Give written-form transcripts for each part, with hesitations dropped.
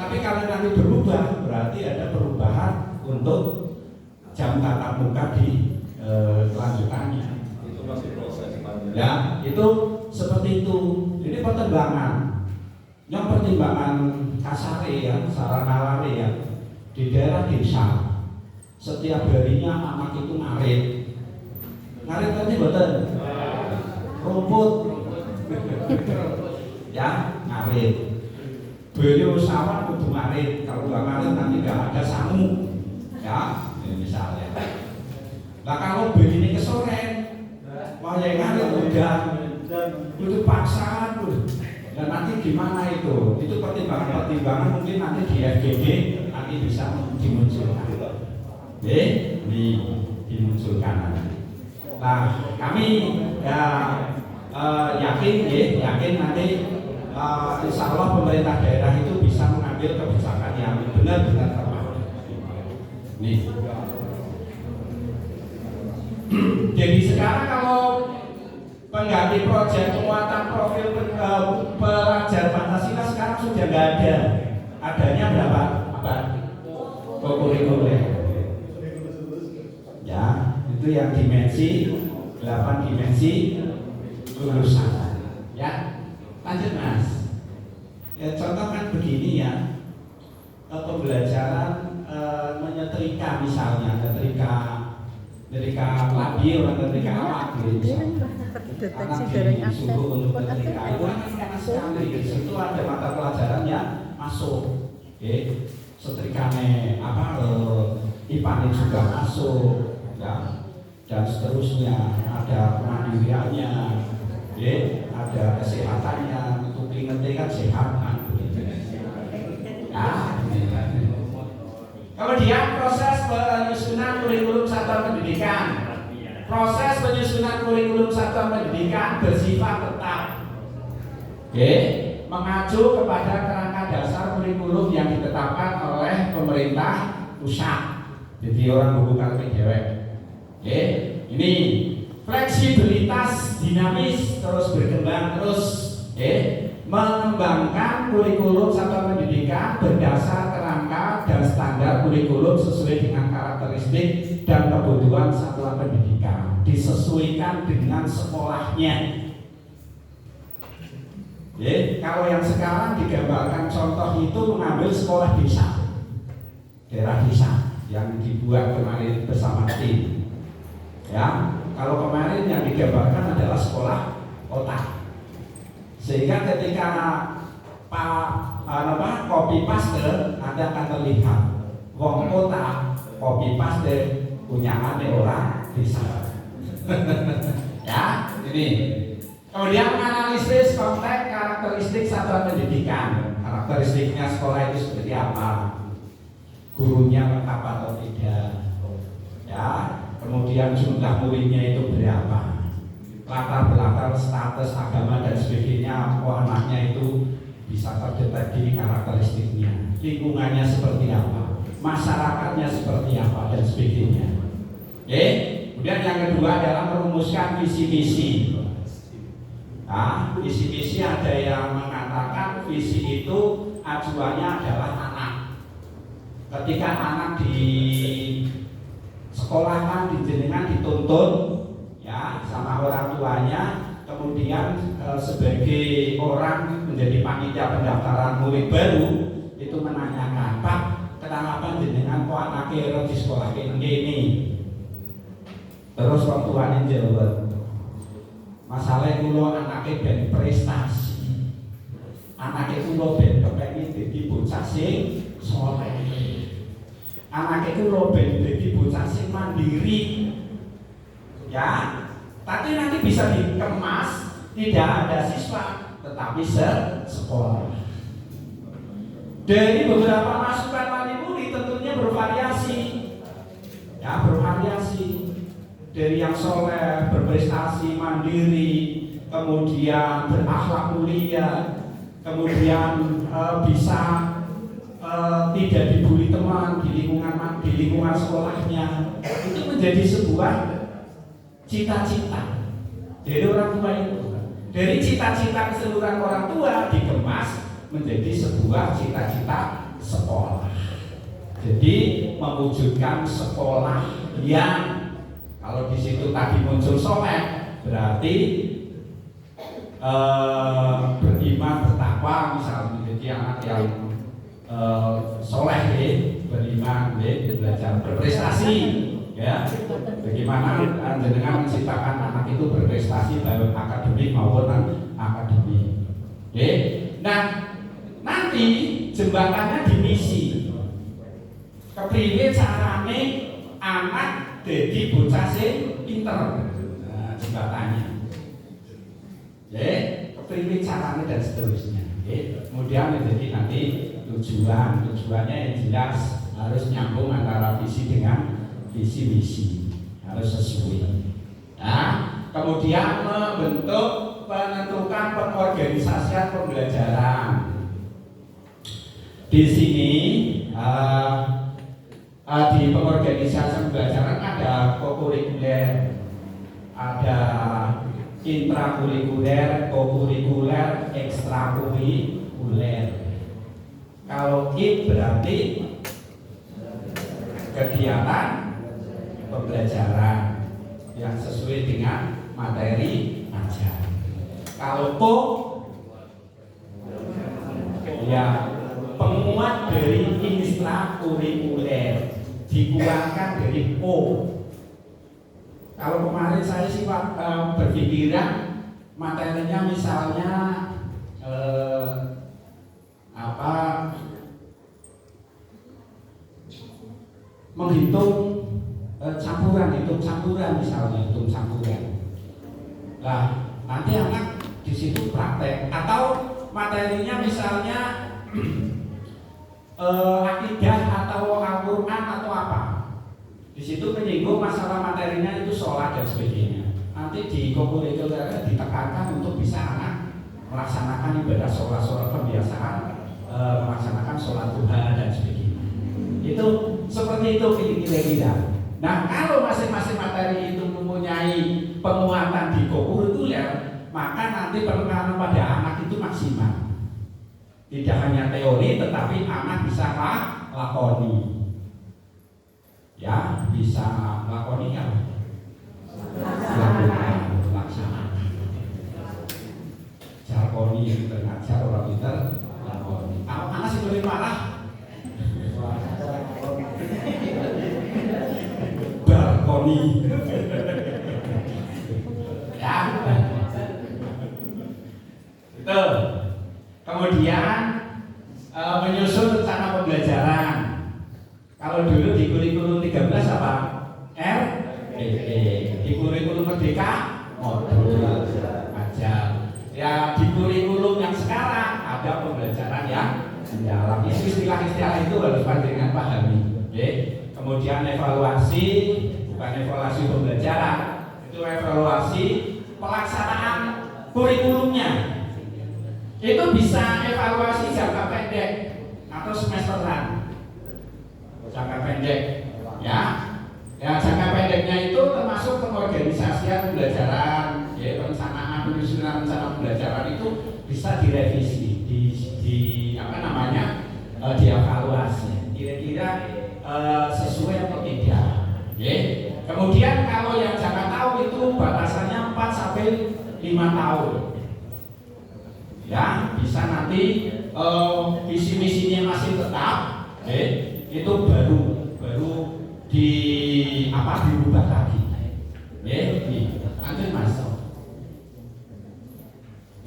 Tapi kalau nanti berubah, berarti ada perubahan untuk jam tatap muka di kelanjutannya. Itu masih proses panjang. Ya, itu seperti itu. Ini pertimbangan. Yang pertimbangan kasare ya, sarana lare ya. Di daerah desa, setiap harinya anak itu ngarit. Ngarit tadi betul. Rumput. Ya, ngarit. Beliau sawah kudu ngarit. Kalau nggak ngarit nanti nggak ada sangu. Ya, ini misalnya. Nah kalau beli ini kesoren, wah yang ngarit udah itu paksaan tuh. Dan nanti gimana itu? Itu pertimbangan mungkin nanti di FGD nanti bisa dimunculkan. Ini dimunculkan nanti. Nah kami ya yakin nanti insya Allah pemerintah daerah itu bisa mengambil kebijakan yang benar-benar tepat. Nih. Jadi sekarang kalau pengganti proyek penguatan profil pelajar Pancasila sekarang sudah nggak ada. Adanya berapa? Apa? Kurikulum. Ya, itu yang dimensi 8 dimensi lulusan. Ya, lanjut Mas. Ya, contoh kan begini ya, pembelajaran menyetrika misalnya, nyetrika labil atau nyetrika awak gitu. Anak disuruh untuk nyetrika itu kan sekali. Di situ ada mata pelajaran yang masuk. Setrikane IPA juga masuk, ya. Dan seterusnya ada kemandiriannya, ada kesehatannya. Untuk ingetnya kan sehat kan. Kemudian proses penyusunan kurikulum satuan pendidikan. Proses penyusunan kurikulum satuan pendidikan bersifat tetap. Mengacu kepada kerangka dasar kurikulum yang ditetapkan oleh pemerintah pusat. Jadi orang buku kaleng dewek. Ini fleksibilitas dinamis terus berkembang terus. Mengembangkan kurikulum satuan pendidikan berdasar kerangka dan standar kurikulum sesuai dengan karakteristik dan kebutuhan satuan pendidikan, disesuaikan dengan sekolahnya. Kalau yang sekarang digambarkan contoh itu mengambil sekolah desa, daerah desa yang dibuat kemarin bersama tim. Ya, kalau kemarin yang digambarkan adalah sekolah kota. Sehingga ketika copy paste Anda akan terlihat wong kota copy paste punyane orang desa. Ya, ini. Kemudian menganalisis konteks karakteristik satuan pendidikan. Karakteristiknya sekolah itu seperti apa? Gurunya lengkap atau tidak? Ya, kemudian jumlah muridnya itu berapa? Latar belakang status agama dan sebagainya, anaknya itu bisa terdeteksi karakteristiknya, lingkungannya seperti apa, masyarakatnya seperti apa dan sebagainya. Kemudian yang kedua adalah merumuskan visi misi. Nah, visi misi ada yang mengatakan visi itu acuannya adalah anak. Ketika anak di sekolahkan, dijenengan, dituntun ya sama orang tuanya, kemudian sebagai orang menjadi panitia pendaftaran murid baru itu menanyakan, Pak, kenapa jenengan kok anaknya di sekolah ini? Terus orang tuanya jawab, masalah kulo anaknya ben prestasi, anaknya kulo ben kepengen jadi bocah sing soleh, anaknya kulo ben jadi bocah sing mandiri. Ya, tapi nanti bisa dikemas, tidak ada siswa, tetapi sekolah. Dari beberapa masukan wali murid tentunya bervariasi, ya bervariasi. Dari yang soleh, berprestasi, mandiri, kemudian berakhlak mulia, kemudian bisa tidak dibully teman di lingkungan sekolahnya, itu menjadi sebuah cita-cita dari orang tua itu. Dari cita-cita keseluruhan orang tua dikemas menjadi sebuah cita-cita Jadi mewujudkan sekolah yang kalau di situ tadi muncul soleh, berarti beriman bertakwa misalnya. Jadi anak yang soleh, beriman, belajar berprestasi, ya. Bagaimana dengan menciptakan anak itu berprestasi baik akademik maupun non akademik. Nah, nanti jembatannya di misi. Kepriwe carane anak jadi bocah sing pinter. Nah, jembatannya. Kepriwe carane dan seterusnya. Kemudian jadi nanti tujuannya yang jelas harus nyambung antara visi dengan visi misi, harus sesuai. Nah, kemudian membentuk penentukan pengorganisasian pembelajaran. Di sini di pengorganisasian pembelajaran ada kokurikuler, ada intrakurikuler, kokurikuler, ekstrakurikuler. Kalau I berarti kegiatan pembelajaran yang sesuai dengan materi ajar. Kalau ko, ya penguat dari intrakurikuler dikuatkan dari O. Kalau kemarin saya sih berpikiran materinya misalnya menghitung campuran misalnya, hitung campuran. Nah, nanti anak di situ praktek atau materinya misalnya akidah atau Al-Quran atau apa. Di situ menyinggung masalah materinya itu sholat dan sebagainya. Nanti di kokurikuler ditekankan untuk bisa anak melaksanakan ibadah sholat pembiasaan, melaksanakan sholat duha dan sebagainya. Itu seperti itu kira-kira. Nah, kalau masing-masing materi itu mempunyai penguatan di kokurikuler, maka nanti penekanan pada anak itu maksimal. Tidak hanya teori, tetapi anak bisa lakoni. Ya, bisa lakoni ya. Laksanakan. Jarkoni yang terngajar orang pintar lakoni. Anak sih boleh marah. Barkoni. Ya. Betul. Kemudian menyusun rencana pembelajaran. Kalau dulu di kurikulum 13 apa? RPP. Di kurikulum Merdeka modul ajar. Ya di kurikulum yang sekarang ada pembelajaran yang mendalam. Istilah-istilah itu harus panjenengan pahami. Kemudian evaluasi, bukan evaluasi pembelajaran, itu evaluasi pelaksanaan kurikulumnya. Itu bisa evaluasi jangka pendek atau semesteran. Jangka pendek, ya jangka pendeknya itu termasuk pengorganisasian pembelajaran, perencanaan penyusunan rencana pembelajaran itu bisa direvisi, dievaluasi, kira-kira sesuai atau tidak. Kemudian kalau yang jangka tahun itu batasannya 4 sampai 5 tahun. Ya, bisa nanti visi misinya masih tetap, itu baru dirubah lagi. Lanjut masuk.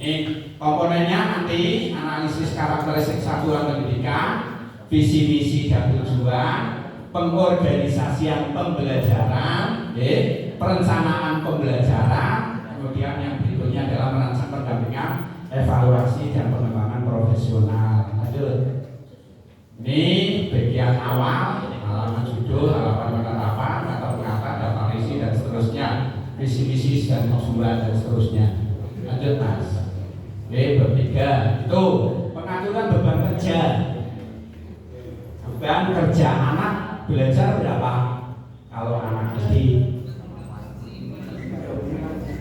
Ini komponennya nanti analisis karakteristik satuan pendidikan, visi misi dan tujuan, pengorganisasian pembelajaran, perencanaan pembelajaran, kemudian yang berikutnya adalah merancang pendampingan, evaluasi dan pengembangan profesional. Lanjut. Ini bagian awal, halaman judul, halaman penerapan, kata pengata, daftar isi dan seterusnya, visi misi dan tujuan dan seterusnya. Lanjut mas. Bertiga itu pengaturan beban kerja. Beban kerja anak belajar berapa? Kalau anak SD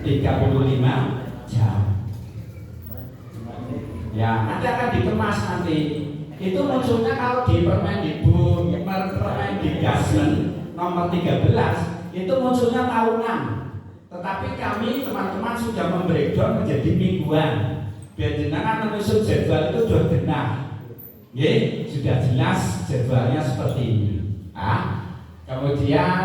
35 jam. Ya, nanti akan dikemas nanti. Itu munculnya kalau di Permendikbud Mendagri nomor 13 itu munculnya tahunan. Tetapi kami teman-teman sudah membreakdown menjadi mingguan. Biar jenengan menyusun jadwal itu sudah benar. Sudah jelas jadwalnya seperti ini. Kemudian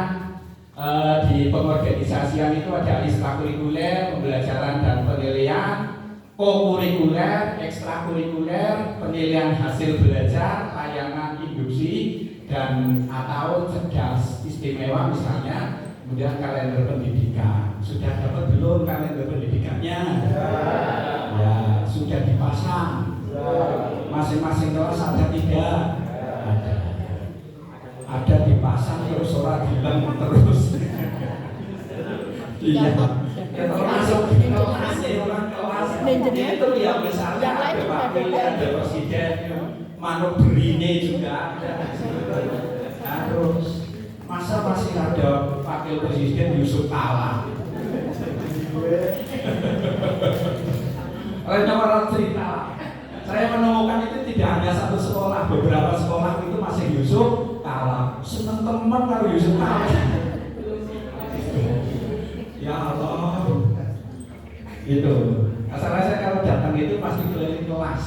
di pengorganisasian itu ada ekstrakurikuler, pembelajaran dan penilaian, kokurikuler, ekstrakurikuler, penilaian hasil belajar, layanan induksi, dan atau cerdas istimewa misalnya. Kemudian kalender pendidikan. Sudah dapat belum kalender pendidikannya? Ya, sudah dipasang. Masing-masing kelas ada 3. Ada dipasang terus orang bilang terus. Iya. Termasuk orang kelas itu ya misalnya ada wakil, ada presiden, manuk berine juga ada. Nah, terus masa masih ada wakil presiden Yusuf Kala. Oleh orang cerita, saya menemukan itu tidak hanya satu sekolah, beberapa sekolah itu masih Yusuf Kala. Seneng teman kalau Yusuf Kala. Ya Allah, itu. Asalnya saya kalau datang itu pasti keliling kelas.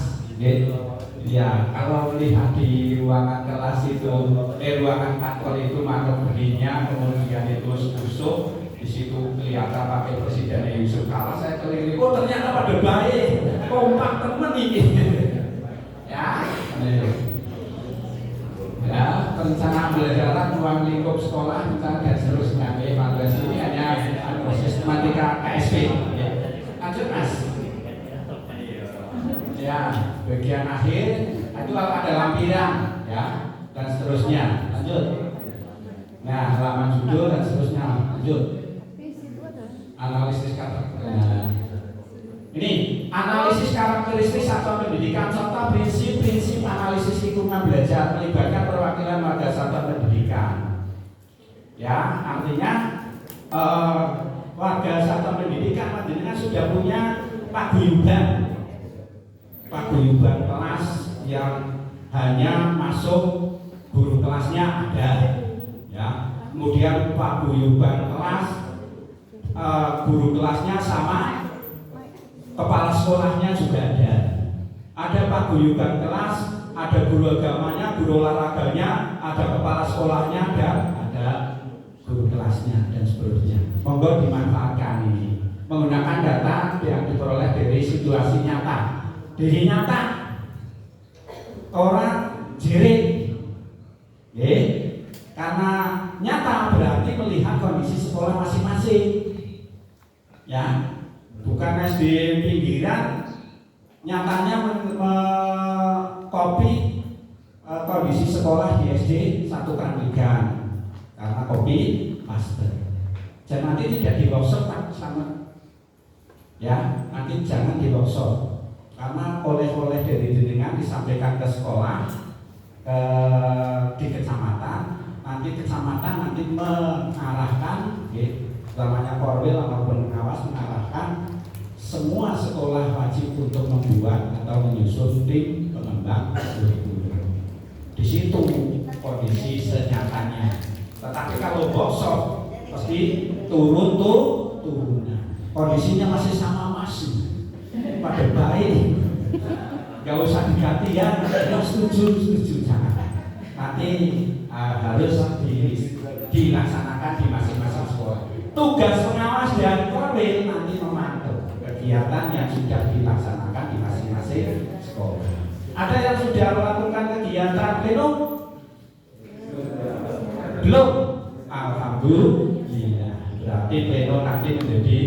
Ya, kalau melihat di ruangan kelas itu, ruangan kantor itu manuk berinya, kemudian itu busuk, di situ kelihatan pakai presiden Yusuf Kala. Saya keliling, oh ternyata pada baik, kompak temen ini. Ya, perencanaan belajaran, ruang lingkup sekolah, dan seterusnya. Evaluasi ini hanya sistematika KSP. Lanjut mas. Ya, bagian akhir itu ada lampiran, ya, dan seterusnya. Lanjut. Nah, halaman judul dan seterusnya. Lanjut. Analisis karakteristik. Ini analisis karakteristik satuan pendidikan serta prinsip-prinsip analisis lingkungan belajar melibatkan perwakilan warga satuan pendidikan. Ya, artinya warga satuan pendidikan panjenengan sudah punya paguyuban kelas yang hanya masuk guru kelasnya ada, ya. Kemudian paguyuban kelas guru kelasnya sama kepala sekolahnya juga ada. Ada paguyuban kelas, ada guru agamanya, guru olahraganya, ada kepala sekolahnya, dan ada guru kelasnya dan seterusnya. Monggo dimanfaatkan ini menggunakan data yang diperoleh dari situasi nyata. Dari nyata orang jerit, karena nyata berarti melihat kondisi sekolah masing-masing, ya, bukan SD pinggiran nyatanya copy kondisi sekolah di SD satu Kranjigan karena copy paste. Dan nanti tidak di workshop sama, ya, nanti jangan di workshop. Karena oleh-oleh dari jenengan disampaikan ke sekolah, di kecamatan, nanti kecamatan nanti mengarahkan, namanya korwil maupun pengawas mengarahkan semua sekolah wajib untuk membuat atau menyusun tim pengembang kurikulum. Di situ kondisi senyatanya. Tetapi kalau workshop pasti turunan. Kondisinya masih sama masih. Pada baik, nggak usah diganti ya, setuju jangan. Nanti harus dilaksanakan di masing-masing sekolah. Tugas pengawas dan korwil nanti memantau kegiatan yang sudah dilaksanakan di masing-masing sekolah. Ada yang sudah melakukan kegiatan pleno? Belum? Alhamdulillah. Berarti pleno nanti menjadi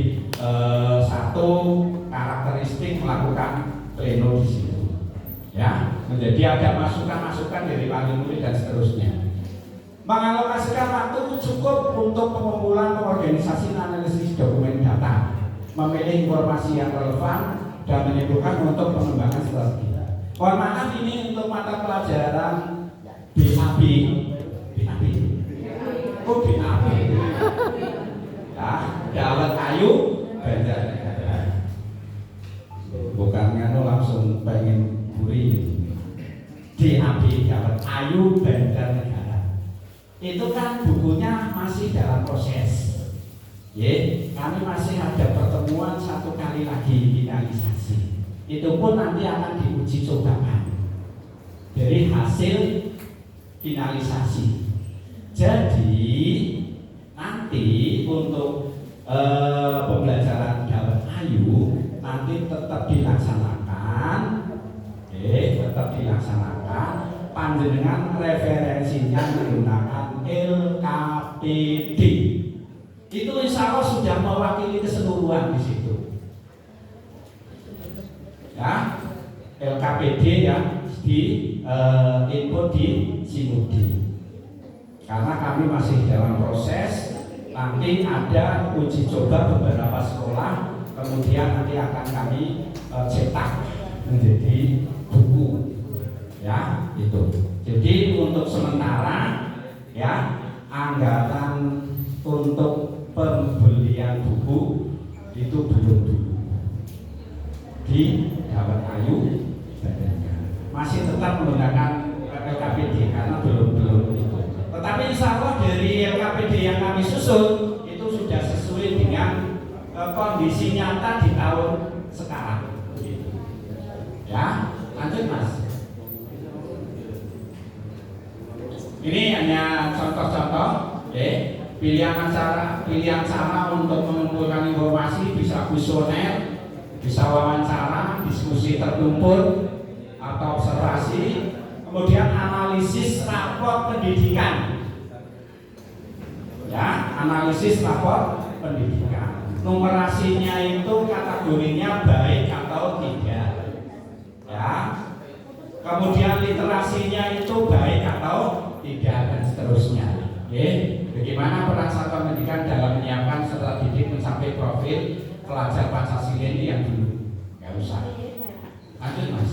satu karakteristik melakukan pleno di situ, ya, menjadi ada masukan-masukan dari wali murid dan seterusnya. Mengalokasikan waktu cukup untuk pengumpulan, pengorganisasi, analisis dokumen data, memilih informasi yang relevan dan menyimpulkan untuk pengembangan strategi. Mohon maaf ini untuk mata pelajaran BAB. Oh BAB. Ya, Dawet Ayu Banjarnegara. Bukannya langsung pengen buri. DAB Dawet Ayu Banjarnegara. itu kan bukunya masih dalam proses. Kami masih ada pertemuan 1 kali lagi finalisasi. Itu pun nanti akan diuji cobakan dari hasil finalisasi. Jadi nanti untuk pembelajaran Dawet Ayu nanti tetap dilaksanakan, tetap dilaksanakan. Panjenengan referensinya menggunakan LKPD. Itu insya Allah sudah mewakili keseluruhan di situ. Ya, LKPD ya di info di Sinudi. Karena kami masih dalam proses, nanti ada uji coba beberapa sekolah, kemudian nanti akan kami cetak menjadi buku. Ya, itu. Jadi untuk sementara ya anggaran untuk pembelian buku itu belum dulu di Dawet Ayu masih tetap menggunakan LKPD karena belum itu. Tetapi insya Allah dari LKPD yang kami susun itu sudah sesuai dengan kondisi nyata di tahun sekarang. Ya, lanjut Mas. Ini hanya contoh-contoh, pilihan cara untuk mengumpulkan informasi bisa kuesioner, bisa wawancara, diskusi tertumpul atau observasi, kemudian analisis rapor pendidikan. Ya, analisis rapor pendidikan. Numerasinya itu kategorinya baik atau tidak. Ya. Kemudian literasinya itu baik atau tidak dan seterusnya. Bagaimana peran satuan pendidikan dalam menyiapkan setelah didik mencapai profil pelajar Pancasila ini yang dulu? Nggak usah. Lanjut Mas.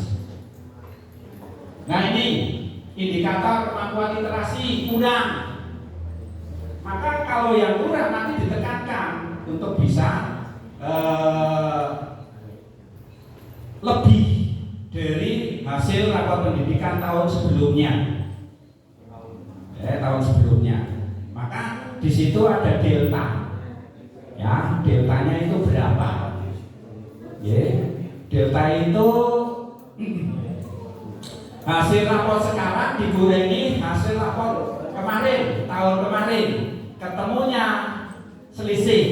Nah ini indikator kemampuan literasi kurang. Maka kalau yang kurang nanti ditekankan untuk bisa lebih dari hasil rapor pendidikan tahun sebelumnya. Tahun sebelumnya. Maka di situ ada delta. Ya, deltanya itu berapa? Delta itu hasil rapor sekarang dikurangi hasil rapor kemarin, tahun kemarin. Ketemunya selisih.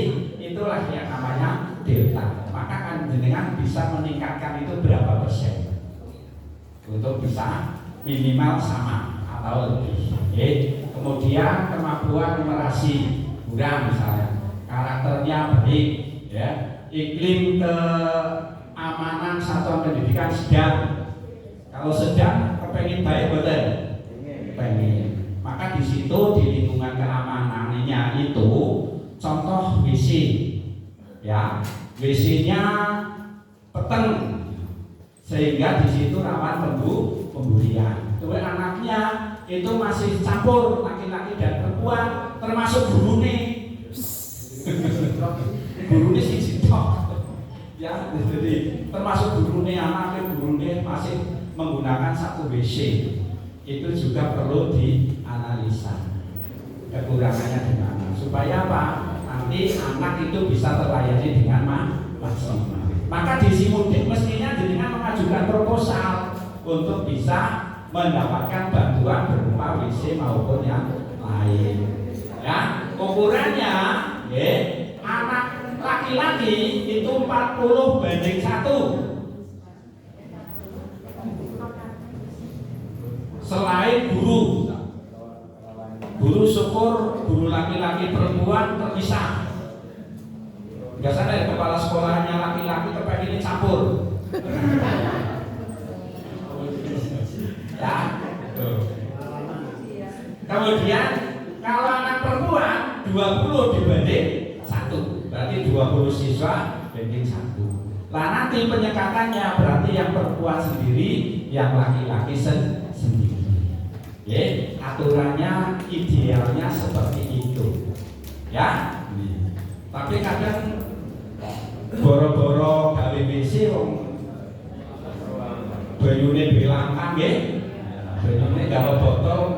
Itulah yang namanya delta. Maka kan jenengan bisa meningkatkan itu berapa persen untuk bisa minimal sama atau lebih. Kemudian kemampuan numerasi kurang misalnya, karakternya baik, ya, iklim keamanan satuan pendidikan sedang. Kalau sedang kepengen baik betul, pengen. Maka di situ di lingkungan keamanannya itu contoh WC, ya, WC-nya peteng sehingga di situ rawan pembulian. Tuh anaknya itu masih campur laki-laki dan perempuan, termasuk gurune. Gurune sih citok. Ya, jadi termasuk gurune anaknya, gurune masih menggunakan satu WC. Itu juga perlu dianalisa kekurangannya di mana supaya apa? Nanti anak itu bisa terlayani dengan maksimal. Maka di Simudik mestinya dengan mengajukan proposal untuk bisa mendapatkan bantuan berupa WC maupun yang lain. Ya, ukurannya, anak laki-laki itu 40:1. Selain guru syukur, guru laki-laki perempuan terpisah. Biasanya dari kepala sekolahnya laki-llaki kepengen campur. Ya. Kemudian kalau anak perempuan 20 dibanding 1, berarti 20 siswa banding 1. Nah nanti penyekatannya berarti yang perempuan sendiri, yang laki-laki sendiri. Aturannya idealnya seperti itu. Ya. Tapi kadang boro-boro gawe WC wong banyune bilangkan nggih. Banyune gawe botol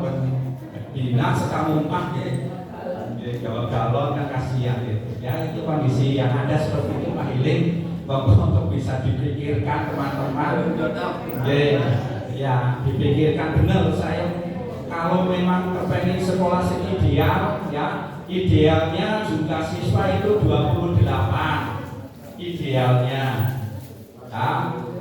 Bilang sekamumpah jawab galon kan kasihan gitu. Ya itu kondisi yang ada seperti itu Pak Hiling. Untuk bisa dipikirkan teman-teman. Ya dipikirkan benar saya. Kalau memang kepengen sekolah ideal, ya idealnya jumlah siswa itu 28 idealnya. Ya,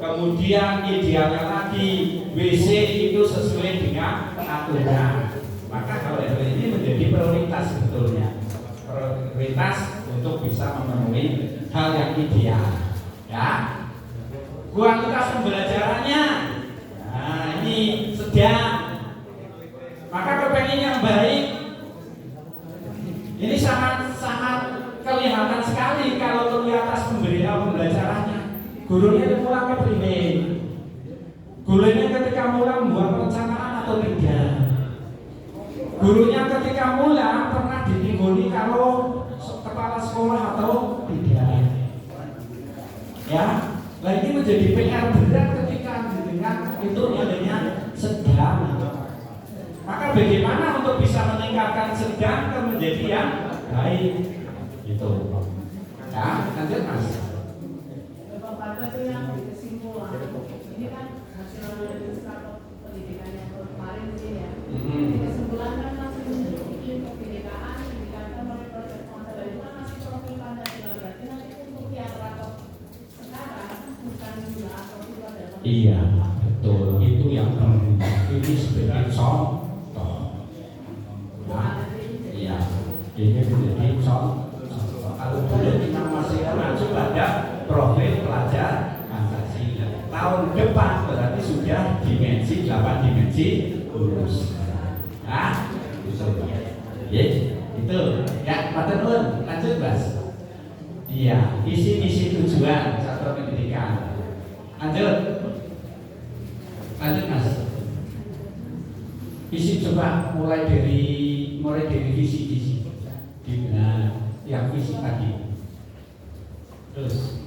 kemudian idealnya lagi WC itu sesuai dengan aturan. Maka kalau ini menjadi prioritas sebetulnya, prioritas untuk bisa memenuhi hal yang ideal. Ya, kualitas pembelajarannya, nah ini sedang. Maka kepengen yang baik, ini sangat kelihatan sekali kalau kualitas pembelajarannya. Gurunya pulang ke primer, gurunya ketika pulang membuat perencanaan atau tidak. Gurunya ketika pulang pernah ditingguni kalau kepala sekolah atau tidak. Ya, nah ini menjadi PR berat ketika dengan itu adanya sedang. Maka bagaimana untuk bisa meningkatkan sedang ke menjadi yang baik? Itu. Ya, lanjut Mas. Bapak sih yang kesimpulan. Ini kan hasil administrator pendidikan yang kemarin sih ya. Kesimpulan kan masih memiliki kebinekaan dikatakan oleh proses Pancasila itu kan masih profil Pancasila, berarti nanti untuk yang rakor sekarang bukan jumlah atau siswa dalam. Iya, betul. Itu yang ini sebagai contoh. Iya, ini menjadi contoh. Kalau dulu kita masih mengacu pada profil pelajar Pancasila. Tahun depan berarti sudah dimensi 8 dimensi lulus. Nah, itu ya, Pak Tenun, lanjut Mas. Iya, visi tujuan satuan pendidikan. Lanjut Mas. Visi coba mulai dari visi. Nah, yang visi tadi. Terus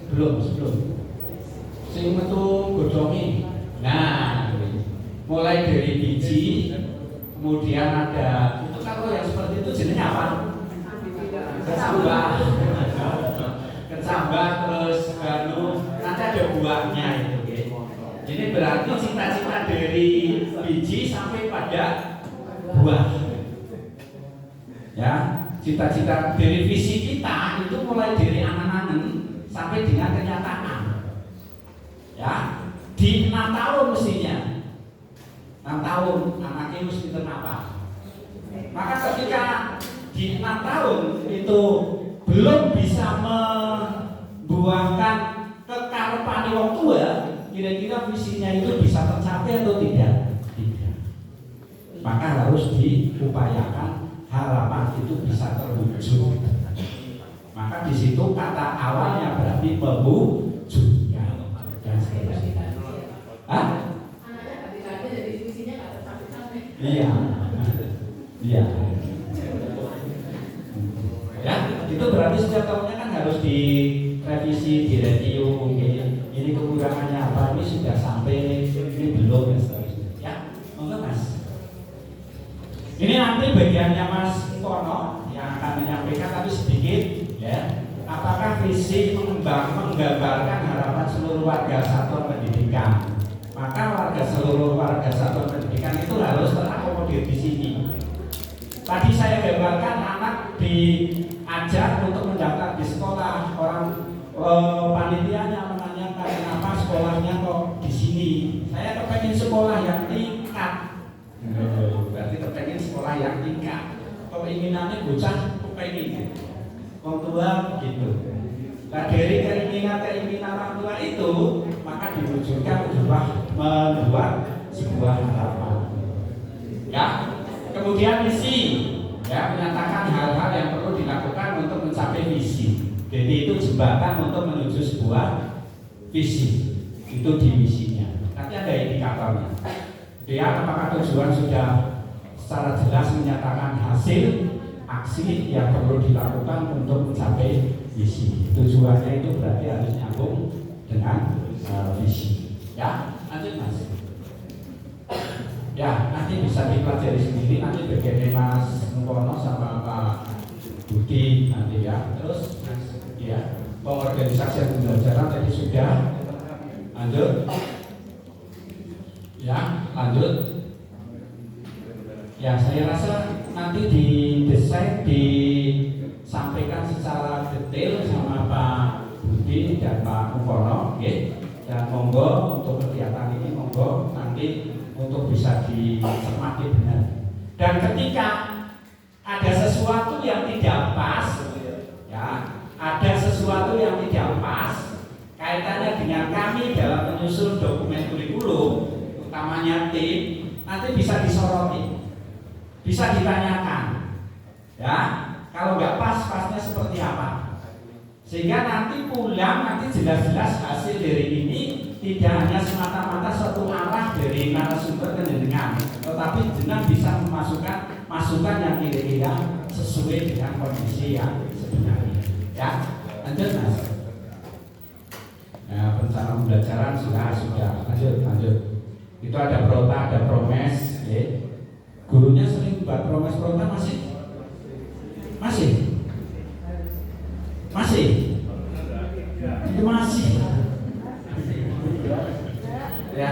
belum. Sing metu godhongi. Nah, mulai dari biji, kemudian ada itu kalau yang seperti itu jenisnya apa? Kecambah terus nanti ada buahnya itu. Jadi berarti cita-cita dari biji sampai pada buah. Ya, cita-cita dari visi kita itu mulai dari angan-angan sampai dengan kenyataan. Ya, di 6 tahun mestinya. 6 tahun anaknya mesti apa? Maka ketika di 6 tahun itu belum bisa membuahkan kekarepan wong tua, kira-kira visinya itu bisa tercapai atau tidak? Tidak. Maka harus diupayakan harapan itu bisa terwujud. Maka di situ kata awalnya berarti mewujudkan dan seterusnya. Hah? Anaknya tadi jadi visinya nggak tercapai. Iya. Ya, itu berarti setiap tahunnya kan harus direvisi, direview. Ini kekurangannya apa? Ini sudah sampai, ini belum dan seterusnya. Ya, monggo Mas. Ini nanti bagiannya Mas Kono yang akan menyampaikan tapi sedikit ya. Apakah visi menggambarkan harapan seluruh warga satuan pendidikan? Maka seluruh warga satuan pendidikan itu harus terakomodir di sini. Tadi saya gambarkan anak diajak untuk mendaftar di sekolah, orang panitianya menanyakan kenapa sekolahnya kok di sini. Saya kepengen sekolah yang tingkat. Berarti kepengen sekolah yang tingkat. Keinginannya bocah kepengen. Orang tua gitu. Nah dari keinginan orang tua itu maka diwujudkan membuat sebuah harapan. Ya. Kemudian visi, ya menyatakan hal-hal yang perlu dilakukan untuk mencapai visi. Jadi itu jembatan untuk menuju sebuah visi. Itu di visinya. Nanti ada indikatornya. Dia apakah tujuan sudah secara jelas menyatakan hasil aksi yang perlu dilakukan untuk mencapai visi. Tujuannya itu berarti harus nyambung dengan visi. Ya, lanjut Mas. Ya, nanti bisa dipelajari sendiri, nanti bagiannya Mas Mukono sama Pak Budi nanti ya. Terus ya, pengorganisasian pembelajaran tadi sudah. Lanjut. Ya, lanjut. Ya, saya rasa nanti didesain, disampaikan secara detail sama Pak Budi dan Pak Mukono, okay? Dan monggo untuk kegiatan ini monggo nanti untuk bisa dicermati benar. Dan ketika ada sesuatu yang tidak pas, ya, ada sesuatu yang tidak pas kaitannya dengan kami dalam menyusun dokumen kurikulum, utamanya tim, nanti bisa disoroti, bisa ditanyakan, ya. Kalau nggak pas, pasnya seperti apa? Sehingga nanti pulang, nanti jelas-jelas hasil dari ini tidak hanya semata-mata satu arah dari narasumber ke jenengan, tetapi jenengan bisa memasukkan masukan yang kira-kira sesuai dengan kondisi yang sebenarnya. Ya, lanjut Mas. Ya, perencanaan pembelajaran sudah. Lanjut. Itu ada prota, ada promes. Ya. Gurunya sering buat promes prota masih. Itu masih. Ya.